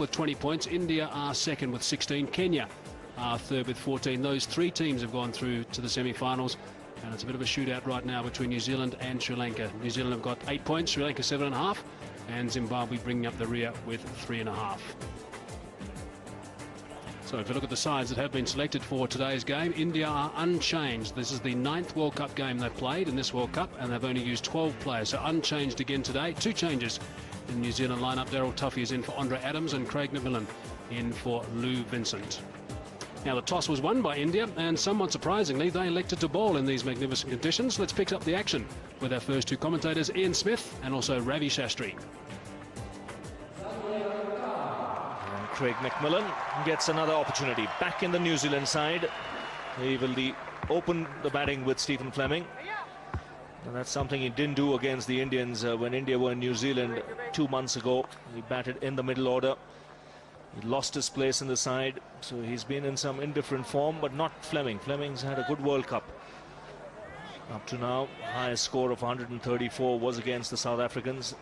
with 20 points. India are second with 16. Kenya are third with 14. Those three teams have gone through to the semi-finals, and it's a bit of a shootout right now between New Zealand and Sri Lanka. New Zealand have got 8 points, Sri Lanka 7.5, and Zimbabwe bringing up the rear with 3.5. So if you look at the sides that have been selected for today's game, India are unchanged. This is the 9th World Cup game they've played in this World Cup, and they've only used 12 players, so unchanged again today. 2 changes in the New Zealand lineup. Daryl Tuffy is in for Andre Adams, and Craig McMillan in for Lou Vincent. Now, the toss was won by India, and somewhat surprisingly, they elected to bowl in these magnificent conditions. Let's pick up the action with our first 2 commentators, Ian Smith and also Ravi Shastri. Craig McMillan gets another opportunity back in the New Zealand side. He will open the batting with Stephen Fleming, and that's something he didn't do against the Indians when India were in New Zealand 2 months ago. He batted in the middle order. He lost his place in the side, so he's been in some indifferent form, but not Fleming. Fleming's had a good World Cup up to now. Highest score of 134 was against the South Africans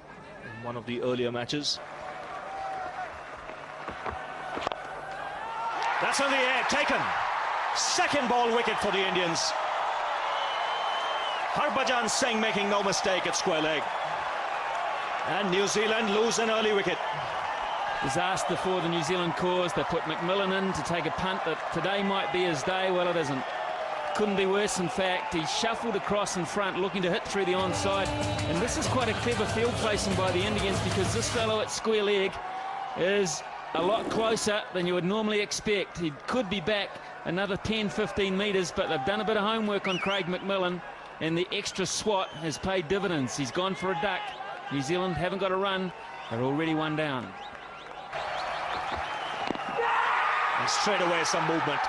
in one of the earlier matches. That's on the air, taken. Second ball wicket for the Indians. Harbhajan Singh making no mistake at square leg. And New Zealand lose an early wicket. Disaster for the New Zealand cause. They put McMillan in to take a punt that today might be his day. Well, it isn't. Couldn't be worse, in fact. He shuffled across in front, looking to hit through the onside. And this is quite a clever field placing by the Indians, because this fellow at square leg is a lot closer than you would normally expect. He could be back another 10-15 metres, but they've done a bit of homework on Craig McMillan, and the extra swat has paid dividends. He's gone for a duck. New Zealand haven't got a run. They're already 1 down. And straight away some movement.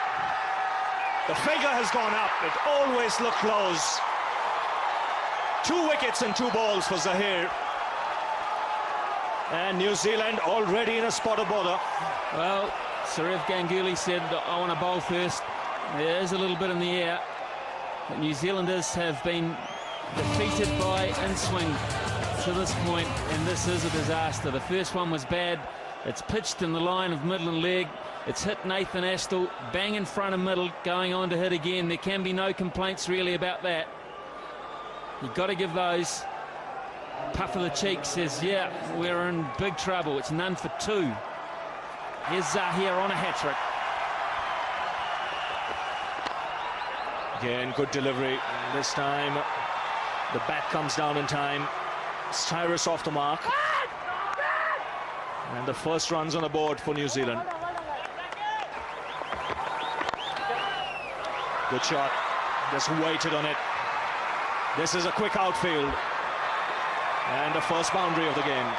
The figure has gone up. It always looked close. 2 wickets and 2 balls for Zaheer. And New Zealand already in a spot of bother. Well, Saurav Ganguly said, I want to bowl first. There is a little bit in the air. But New Zealanders have been defeated by in-swing to this point, and this is a disaster. The first one was bad. It's pitched in the line of middle and leg. It's hit Nathan Astle, bang in front of middle, going on to hit again. There can be no complaints really about that. You've got to give those. Puff of the cheek says, yeah, we're in big trouble. It's none for 2. Here's Zaheer on a hat-trick. Again, good delivery. This time, the bat comes down in time. Cyrus off the mark. And the first run's on the board for New Zealand. Good shot. Just waited on it. This is a quick outfield. And the first boundary of the game.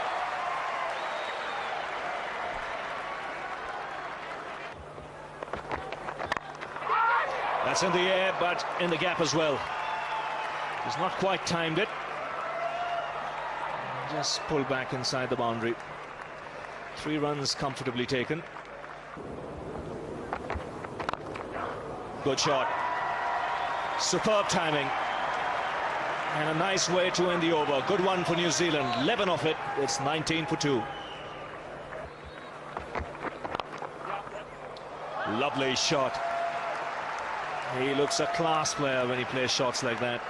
That's in the air, but in the gap as well. He's not quite timed it. Just pulled back inside the boundary. 3 runs comfortably taken. Good shot. Superb timing. And a nice way to end the over. Good one for New Zealand. 11 off it. It's 19 for 2. Lovely shot. He looks a class player when he plays shots like that.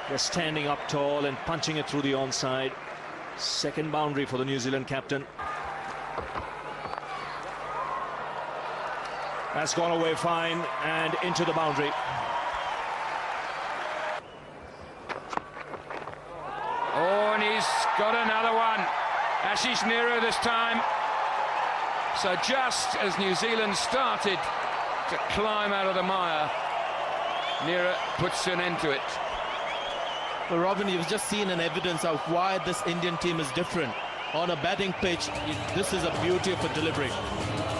Just standing up tall and punching it through the onside. Second boundary for the New Zealand captain. That's gone away fine and into the boundary. Oh, and he's got another one. Ashish Nehru this time. So just as New Zealand started to climb out of the mire, Nehru puts an end to it. Well, Robin, you've just seen an evidence of why this Indian team is different. On a batting pitch, this is a beauty of a delivery.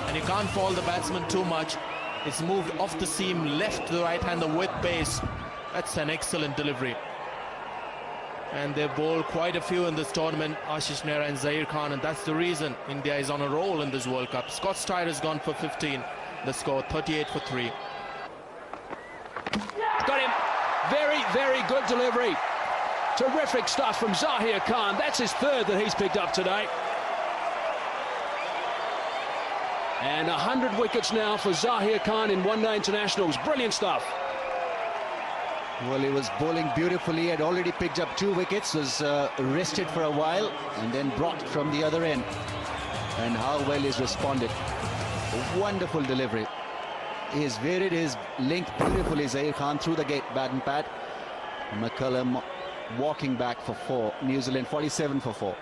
And you can't fault the batsman too much. It's moved off the seam, left to the right-hander with pace. That's an excellent delivery. And they've bowled quite a few in this tournament, Ashish Nehru and Zaheer Khan, and that's the reason India is on a roll in this World Cup. Scott Strider has gone for 15. The score 38 for 3. Got him. Very, very good delivery. Terrific stuff from Zaheer Khan. That's his 3rd that he's picked up today. And 100 wickets now for Zaheer Khan in one-day internationals. Brilliant stuff. Well, he was bowling beautifully. He had already picked up 2 wickets, was rested for a while and then brought from the other end. And how well he's responded. A wonderful delivery. He has varied his length beautifully, Zaheer Khan, through the gate, bat and pat. McCullum walking back for 4. New Zealand 47 for 4.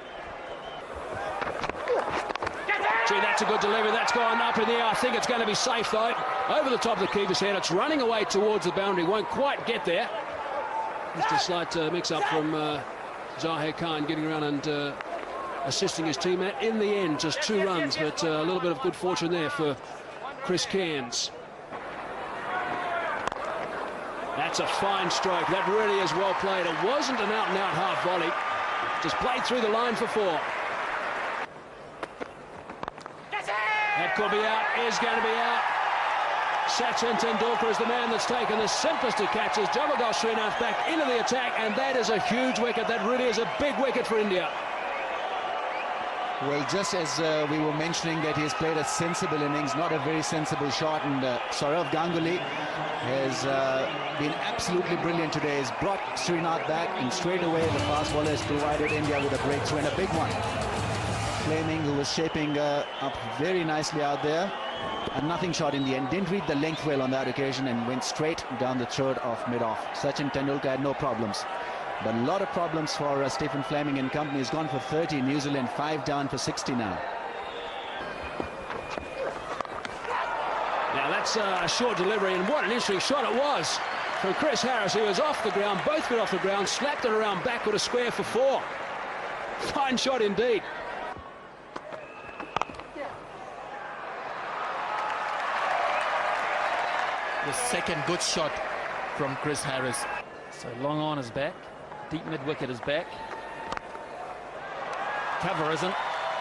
Gee, that's a good delivery. That's gone up in the air. I think it's going to be safe, though. Over the top of the keeper's head. It's running away towards the boundary. Won't quite get there. Just a slight mix-up from Zaheer Khan getting around and assisting his teammate. In the end, just 2 runs, but a little bit of good fortune there for Chris Cairns. That's a fine stroke. That really is well played. It wasn't an out-and-out half volley. Just played through the line for 4. That could be out, is going to be out. Sachin Tendulkar is the man that's taken the simplest of catches. Javagal Srinath back into the attack, and that is a huge wicket. That really is a big wicket for India. Well, just as we were mentioning that he has played a sensible innings, not a very sensible shot, and Sourav Ganguly has been absolutely brilliant today. He's brought Srinath back, and straight away the fast bowler has provided India with a breakthrough and a big one. Fleming, who was shaping up very nicely out there, a nothing shot in the end. Didn't read the length well on that occasion and went straight down the throat of mid-off. Sachin Tendulkar had no problems. But a lot of problems for Stephen Fleming and company. He's gone for 30. New Zealand 5 down for 60 now. Now that's a short delivery, and what an interesting shot it was from Chris Harris, who was off the ground, both feet off the ground, slapped it around back with a square for 4. Fine shot indeed. The second good shot from Chris Harris. So long on is back. Deep mid-wicket is back. Cover isn't,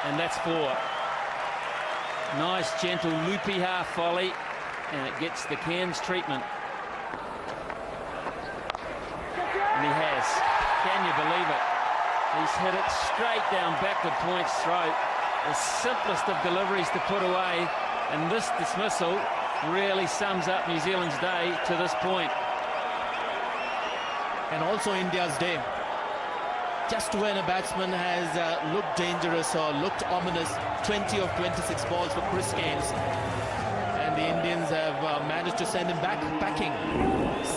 and that's 4. Nice, gentle, loopy half volley, and it gets the Cairns treatment. And he has. Can you believe it? He's hit it straight down backward point's throat. The simplest of deliveries to put away, and this dismissal really sums up New Zealand's day to this point. And also India's day. Just when a batsman has looked dangerous or looked ominous, 20 of 26 balls for Chris Cairns. And the Indians have managed to send him back packing.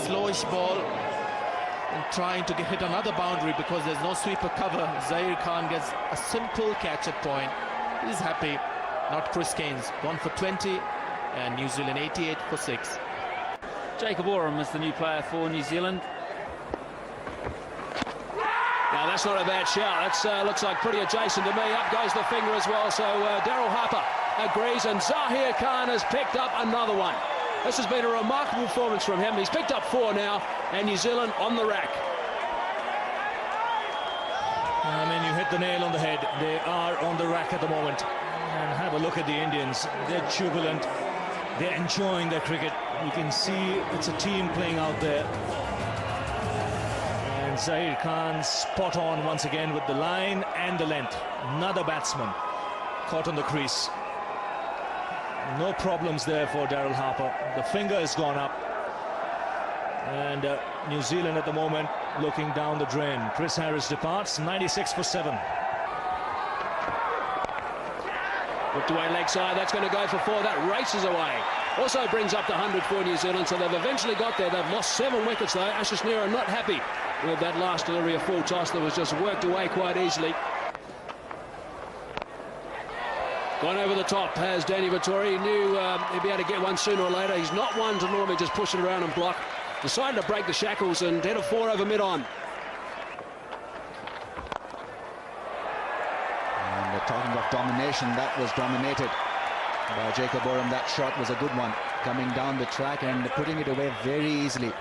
Slowish ball and trying to hit another boundary because there's no sweeper cover. Zaheer Khan gets a simple catch at point. He's happy. Not Chris Cairns. 1 for 20 and New Zealand 88 for 6. Jacob Oram is the new player for New Zealand. Now that's not a bad shout. That looks like pretty adjacent to me. Up goes the finger as well. So Daryl Harper agrees, and Zaheer Khan has picked up another one. This has been a remarkable performance from him. He's picked up 4 now, and New Zealand on the rack. I mean, you hit the nail on the head. They are on the rack at the moment. And have a look at the Indians. They're jubilant. They're enjoying their cricket. You can see it's a team playing out there. And Zaheer Khan spot on once again with the line and the length. Another batsman caught on the crease. No problems there for Daryl Harper. The finger has gone up. And New Zealand at the moment looking down the drain. Chris Harris departs, 96 for 7. Whipped away leg side, that's going to go for 4. That races away. Also brings up the 100 for New Zealand, so they've eventually got there. They've lost 7 wickets though. Ashish Nehra not happy with that last delivery, a full toss that was just worked away quite easily. Gone over the top has Danny Vittori. He knew he'd be able to get one sooner or later. He's not one to normally just push it around and block. Decided to break the shackles and hit a 4 over mid-on. And talking of domination, that was dominated by Jacob Oram. That shot was a good one, coming down the track and putting it away very easily.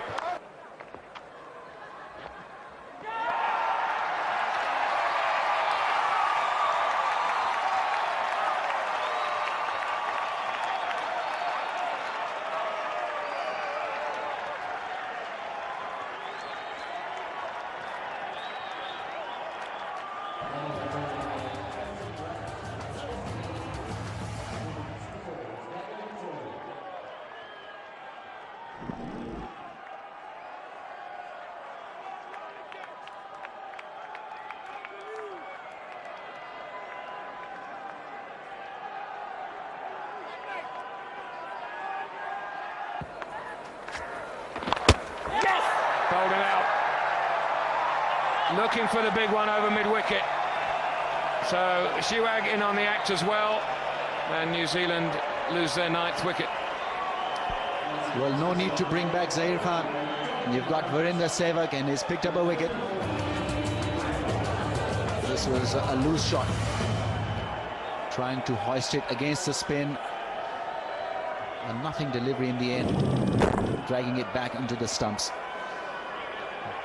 looking for the big one over mid-wicket. So Shiwag in on the act as well, and New Zealand lose their 9th wicket. Well, no need to bring back Zaheer Khan. You've got Virender Sehwag, and he's picked up a wicket. This was a loose shot, trying to hoist it against the spin. A nothing delivery in the end, dragging it back into the stumps.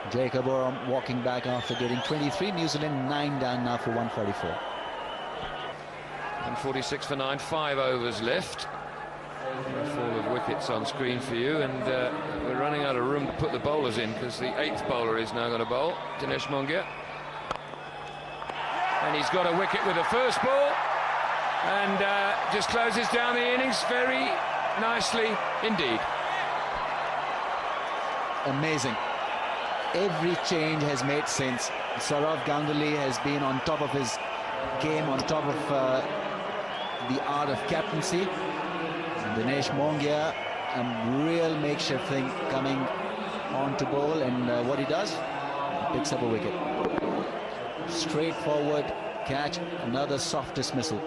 Jacob Oram walking back after getting 23. New Zealand 9 down now for 144. And 46 for 9, 5 overs left. A fall of wickets on screen for you, and we're running out of room to put the bowlers in, because the 8th bowler is now going to bowl, Dinesh Mongia. And he's got a wicket with the first ball, and just closes down the innings very nicely indeed. Amazing. Every change has made sense. Sourav Ganguly has been on top of his game, on top of the art of captaincy. And Dinesh Mongia, a real makeshift thing, coming on to bowl, and what he does, he picks up a wicket. Straightforward catch, another soft dismissal.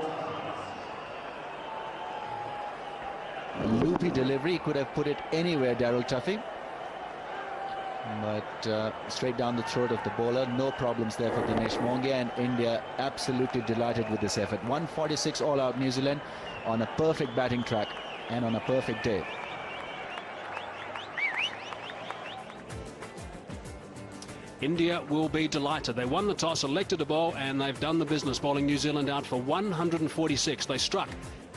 A loopy delivery, he could have put it anywhere, Daryl Tuffy. But straight down the throat of the bowler. No problems there for Dinesh Mongia, and India absolutely delighted with this effort. 146 all out New Zealand on a perfect batting track and on a perfect day. India will be delighted. They won the toss, elected to bowl, and they've done the business, bowling New Zealand out for 146. They struck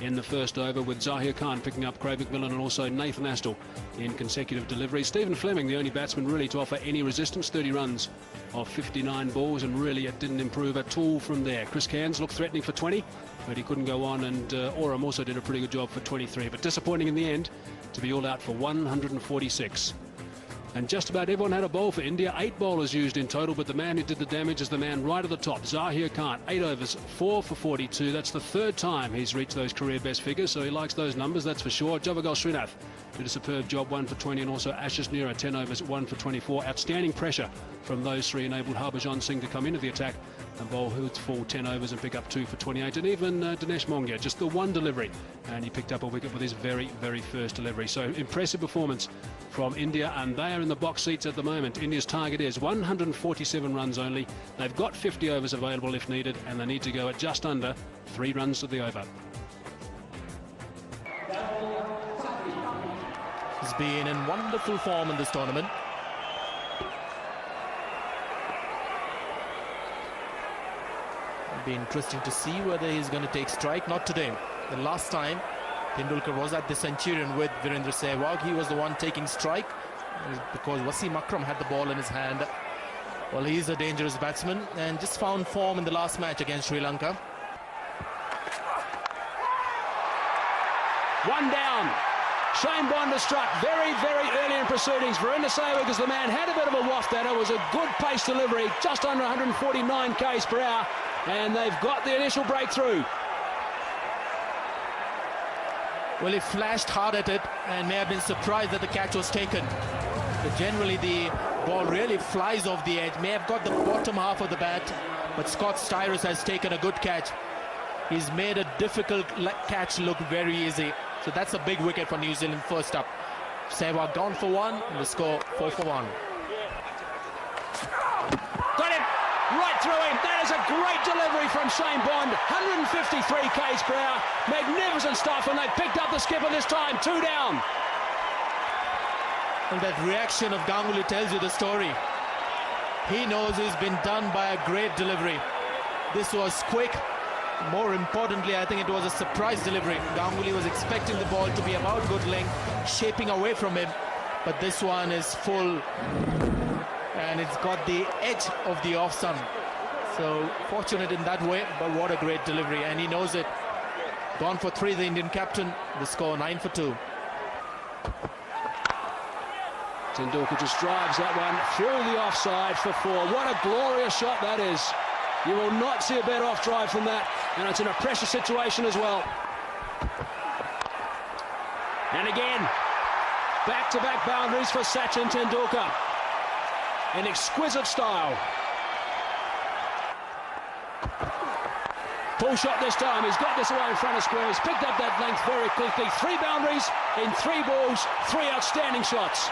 in the first over, with Zaheer Khan picking up Craig McMillan and also Nathan Astle in consecutive deliveries. Stephen Fleming, the only batsman really to offer any resistance, 30 runs of 59 balls, and really it didn't improve at all from there. Chris Cairns looked threatening for 20, but he couldn't go on, and Oram also did a pretty good job for 23, but disappointing in the end to be all out for 146. And just about everyone had a bowl for India. 8 bowlers used in total, but the man who did the damage is the man right at the top, Zaheer Khan. 8 overs, 4 for 42. That's the 3rd time he's reached those career best figures, so he likes those numbers, that's for sure. Javagal Srinath did a superb job, 1 for 20, and also Ashish Nehra, 10 overs, 1 for 24. Outstanding pressure from those 3 enabled Harbhajan Singh to come into the attack and bowl Hoods full 10 overs and pick up 2 for 28. And even Dinesh Mongia, just the 1 delivery, and he picked up a wicket with his very, very first delivery. So impressive performance from India, and they are in the box seats at the moment. India's target is 147 runs only. They've got 50 overs available if needed, and they need to go at just under 3 runs to the over. He's been in wonderful form in this tournament. It'll be interesting to see whether he's going to take strike. Not today. The last time Tendulkar was at the Centurion with Virender Sehwag, he was the one taking strike, because Wasim Akram had the ball in his hand. Well, he's a dangerous batsman and just found form in the last match against Sri Lanka. 1 down. Shane Bond has struck very, very early in proceedings. Virender Sehwag is the man, had a bit of a waft at it. It was a good pace delivery, just under 149 k's per hour, and they've got the initial breakthrough. Well, he flashed hard at it and may have been surprised that the catch was taken. But generally the ball really flies off the edge, may have got the bottom half of the bat, but Scott Styris has taken a good catch. He's made a difficult catch look very easy. So that's a big wicket for New Zealand first up. Sehwag gone for 1, and the score 4 for 1. Got him right through him. That is a great delivery from Shane Bond. 153 k's per hour. Magnificent stuff, and they picked up the skipper this time. 2 down. And that reaction of Ganguly tells you the story. He knows he's been done by a great delivery. This was quick. More importantly, I think it was a surprise delivery. Ganguly was expecting the ball to be about good length, shaping away from him, but this one is full, and it's got the edge of the off stump. So fortunate in that way, but what a great delivery, and he knows it. Gone for 3, the Indian captain. The score 9 for 2. Tendulkar just drives that one through the offside for 4. What a glorious shot that is. You will not see a better off drive than that, and it's in a pressure situation as well. And again, back-to-back boundaries for Sachin Tendulkar in exquisite style. Pull shot this time. He's got this away in front of square. He's picked up that length very quickly. 3 boundaries in 3 balls, 3 outstanding shots.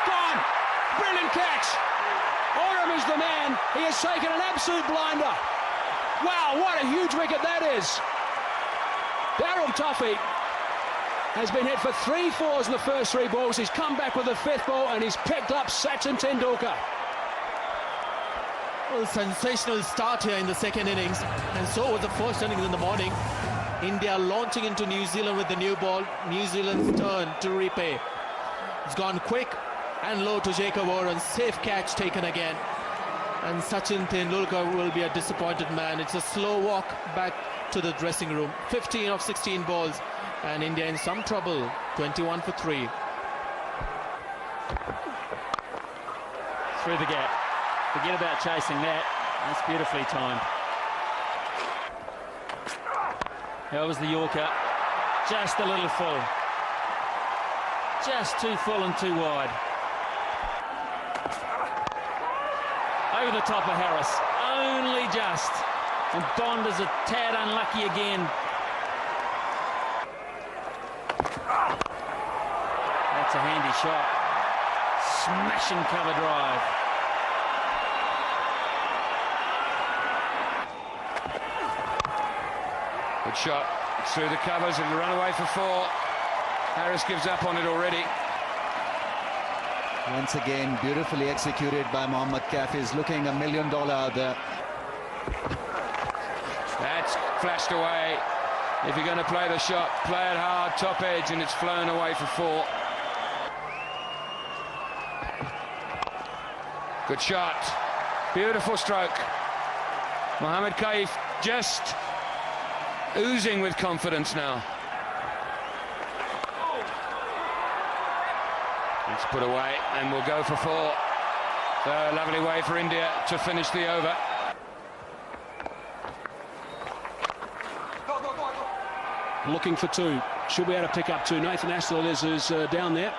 Gone. Brilliant catch. Oram is the man. He has taken an absolute blinder. Wow, what a huge wicket that is. Daryl Tuffy has been hit for 3 fours in the first 3 balls. He's come back with the 5th ball and he's picked up Sachin Tendulkar. Well, sensational start here in the second innings, and so was the first innings in the morning. India launching into New Zealand with the new ball. New Zealand's turn to repay. It's gone quick and low to Jacob Oren. Safe catch taken again. And Sachin Tendulkar will be a disappointed man. It's a slow walk back to the dressing room. 15 of 16 balls, and India in some trouble. 21 for 3. Through the gap. Forget about chasing that. That's beautifully timed. That was the Yorker. Just a little full. Just too full and too wide. Over the top of Harris. Only just. And Bond is a tad unlucky again. That's a handy shot. Smashing cover drive. Good shot through the covers and run away for 4. Harris gives up on it already. Once again, beautifully executed by Mohammad Kaif. He's looking $1 million out there. That's flashed away. If you're going to play the shot, play it hard, top edge, and it's flown away for 4. Good shot. Beautiful stroke. Mohammad Kaif just oozing with confidence now. It's put away and we'll go for 4. So a lovely way for India to finish the over. Looking for 2. Should be able to pick up 2. Nathan Astle is down there.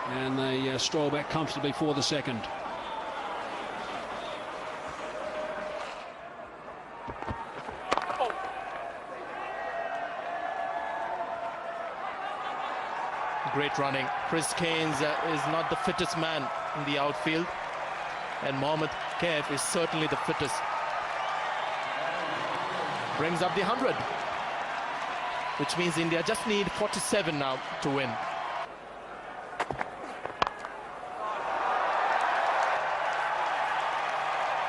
And they stroll back comfortably for the second. Great running. Chris Keynes is not the fittest man in the outfield, and Mohammad Kaif is certainly the fittest. Brings up the 100, which means India just need 47 now to win.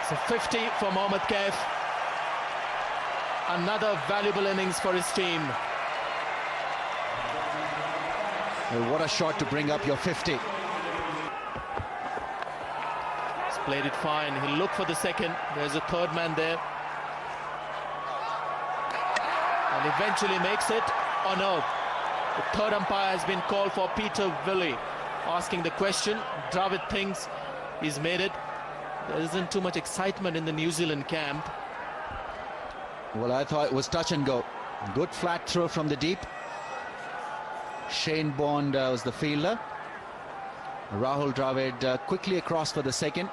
So 50 for Mohammad Kaif. Another valuable innings for his team. Well, what a shot to bring up your 50. He's played it fine. He'll look for the second. There's a third man there. And eventually makes it. Oh no. The third umpire has been called for Peter Willey, asking the question. Dravid thinks he's made it. There isn't too much excitement in the New Zealand camp. Well, I thought it was touch and go. Good flat throw from the deep. Shane Bond was the fielder. Rahul Dravid quickly across for the second.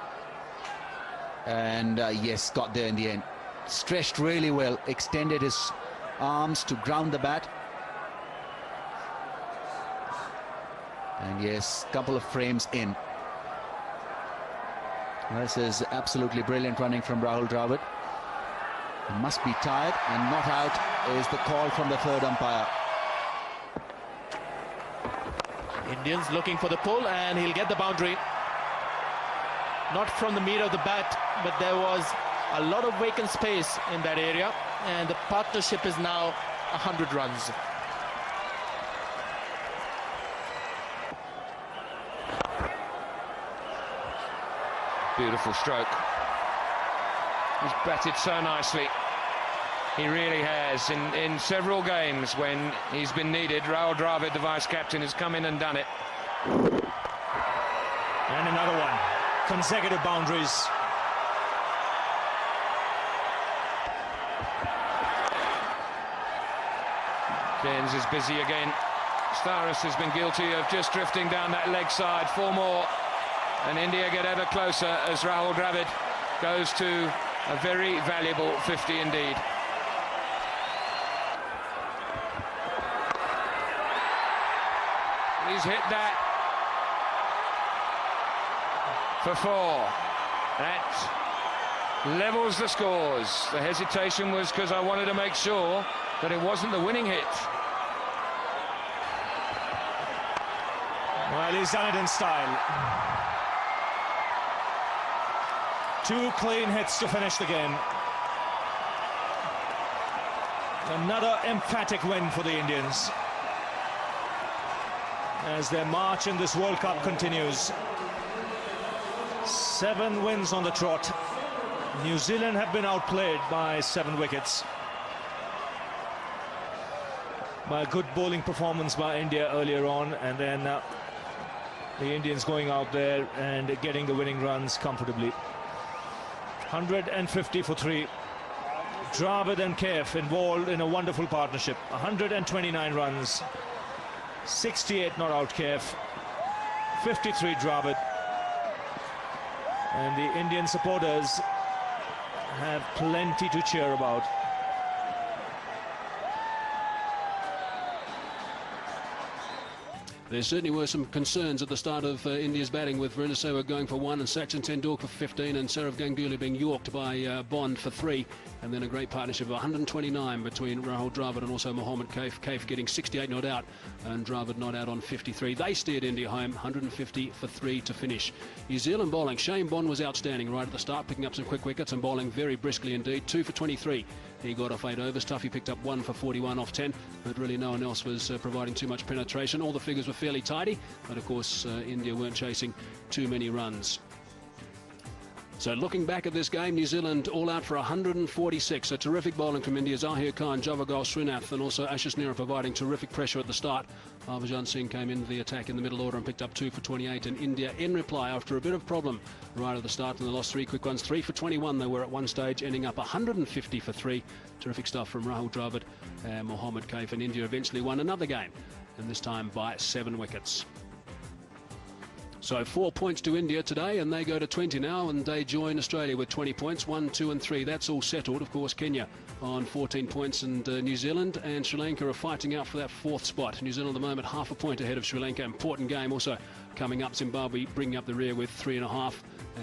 And yes, got there in the end. Stretched really well, extended his arms to ground the bat. And yes, couple of frames in. This is absolutely brilliant running from Rahul Dravid. He must be tired, and not out is the call from the third umpire. Indians looking for the pull, and he'll get the boundary. Not from the meat of the bat, but there was a lot of vacant space in that area, and the partnership is now 100 runs. Beautiful stroke. He's batted so nicely. He really has. In several games when he's been needed, Rahul Dravid, the vice-captain, has come in and done it. And another one. Consecutive boundaries. Cairns is busy again. Starris has been guilty of just drifting down that leg side. 4 more. And India get ever closer as Rahul Dravid goes to a very valuable 50 indeed. He's hit that for 4. That levels the scores. The hesitation was because I wanted to make sure that it wasn't the winning hit. Well, he's done it in style. 2 clean hits to finish the game. Another emphatic win for the Indians as their march in this World Cup continues. 7 wins on the trot. New Zealand have been outplayed by 7 wickets. By a good bowling performance by India earlier on, and then the Indians going out there and getting the winning runs comfortably. 150 for 3. Dravid and Kaif involved in a wonderful partnership. 129 runs. 68 not out Kaif. 53 Dravid. And the Indian supporters have plenty to cheer about. There certainly were some concerns at the start of India's batting, with Brendon going for 1 and Sachin Tendulkar for 15 and Sourav Ganguly being yorked by Bond for 3, and then a great partnership of 129 between Rahul Dravid and also Mohammad Kaif. Kaif getting 68 not out and Dravid not out on 53. They steered India home, 150 for 3 to finish. New Zealand bowling, Shane Bond was outstanding right at the start, picking up some quick wickets and bowling very briskly indeed. 2 for 23. He got off 8 overs. Tuffy picked up 1 for 41 off 10, but really no one else was providing too much penetration. All the figures were fairly tidy, but of course India weren't chasing too many runs. So looking back at this game, New Zealand all out for 146. A terrific bowling from India. Zaheer Khan, Javagal Srinath and also Ashish Nehra providing terrific pressure at the start. Harbhajan Singh came into the attack in the middle order and picked up 2 for 28. And India in reply after a bit of problem right at the start, and they lost 3 quick ones. 3 for 21 they were at one stage, ending up 150 for 3. Terrific stuff from Rahul Dravid and Mohammad Kaif, and India eventually won another game, and this time by 7 wickets. So 4 points to India today, and they go to 20 now, and they join Australia with 20 points, 1, 2 and 3. That's all settled. Of course, Kenya on 14 points, and New Zealand and Sri Lanka are fighting out for that 4th spot. New Zealand at the moment half a point ahead of Sri Lanka. Important game also coming up. Zimbabwe bringing up the rear with 3.5.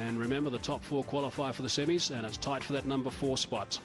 And remember, the top 4 qualify for the semis, and it's tight for that number 4 spot.